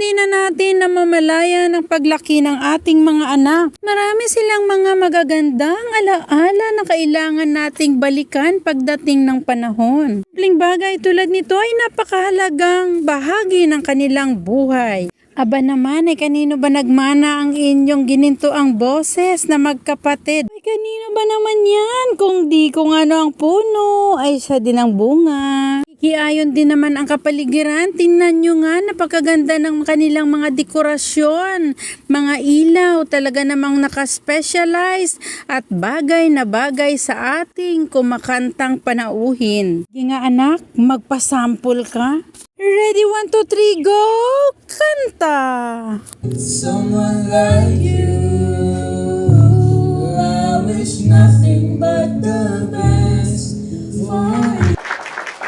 hindi na natin namamalayan ang paglaki ng ating mga anak. Marami silang mga magagandang alaala na kailangan nating balikan pagdating ng panahon. Simpleng bagay tulad nito ay napakahalagang bahagi ng kanilang buhay. Aba naman, ay kanino ba nagmana ang inyong ginintoang boses na magkapatid? Ay kanino ba naman yan? Kung di kung ano ang puno, ay siya din ang bunga. Ikiayon din naman ang kapaligiran. Tingnan nyo nga, napakaganda ng kanilang mga dekorasyon. Mga ilaw, talaga namang nakaspecialize at bagay na bagay sa ating kumakantang panauhin. Sige nga anak, magpasample ka. Ready, 1, 2, 3, go! Kanta! Someone like you, I wish nothing but the best for you.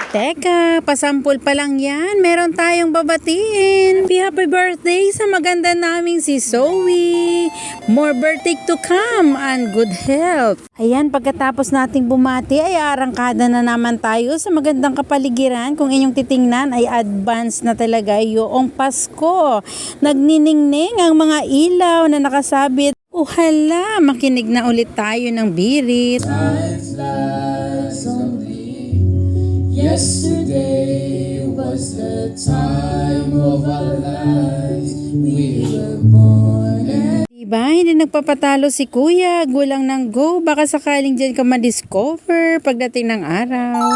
Teka, pasampol pa lang yan. Meron tayong babatiin. Happy birthday sa maganda naming si Zoe. More birthday to come and good health. Ayan, pagkatapos nating bumati ay arangkada na naman tayo sa magandang kapaligiran. Kung inyong titingnan ay advance na talaga yung Pasko. Nagniningning ang mga ilaw na nakasabit. Hala, makinig na ulit tayo ng birit. Time flies slowly. Yesterday was the time of our lives. We were born and Diba? Hindi nagpapatalo si Kuya. Gulang ng go. Baka sakaling dyan ka ma-discover pagdating ng araw.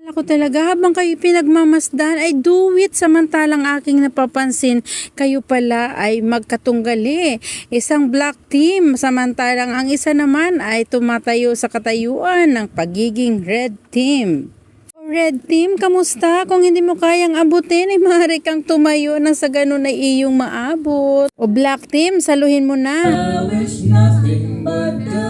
Akala ko talaga habang kayo pinagmamasdan ay do it, samantalang aking napapansin kayo pala ay magkatunggali. Isang black team, samantalang ang isa naman ay tumatayo sa katayuan ng pagiging red team. Red team, kamusta? Kung hindi mo kayang abutin, ay maaari kang tumayo nang sa ganun ay iyong maabot. O black team, saluhin mo na. I wish nothing but the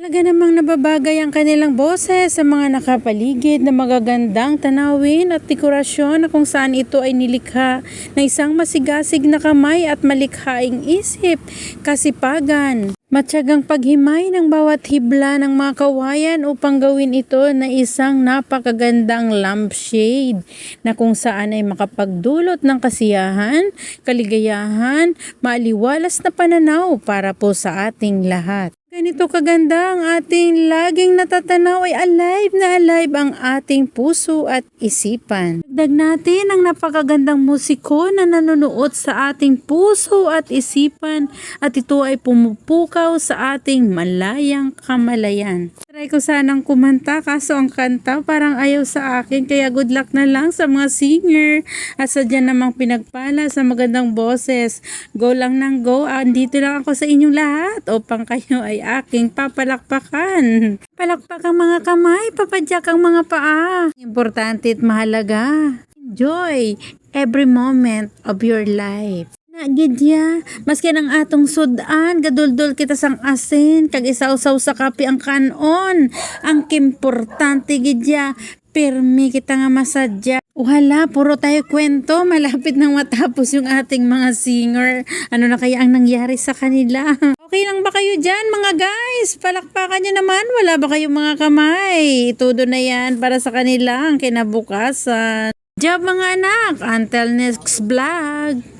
Talaga namang nababagay ang kanilang boses sa mga nakapaligid na magagandang tanawin at dekorasyon na kung saan ito ay nilikha na isang masigasig na kamay at malikhaing isip, kasipagan. Matyagang paghimay ng bawat hibla ng mga kawayan upang gawin ito na isang napakagandang lampshade na kung saan ay makapagdulot ng kasiyahan, kaligayahan, maaliwalas na pananaw para po sa ating lahat. Ganito kaganda ang ating laging natatanaw ay alive na alive ang ating puso at isipan. Dagdag natin ang napakagandang musiko na nanonood sa ating puso at isipan at ito ay pumupukaw sa ating malayang kamalayan. Try ko sanang kumanta kaso ang kanta parang ayaw sa akin kaya good luck na lang sa mga singer at sadya namang pinagpala sa magandang boses. Go lang ng go, andito lang ako sa inyong lahat upang kayo ay aking papalakpakan. Palakpak ang mga kamay, papadyak ang mga paa. Importante at mahalaga. Enjoy every moment of your life. Gidya, maski ng atong sudan, gaduldol kita sang asin, kag isaw-saw sa kape ang kanon. Ang kimportante gidya, pirmi kita nga masadya. Uhala, puro tayo kwento, malapit nang matapos yung ating mga singer. Ano na kaya ang nangyari sa kanila? Okay lang ba kayo dyan mga guys? Palakpakan nyo naman, wala ba kayong mga kamay? Todo na yan para sa kanila ang kinabukasan. Job mga anak, until next vlog.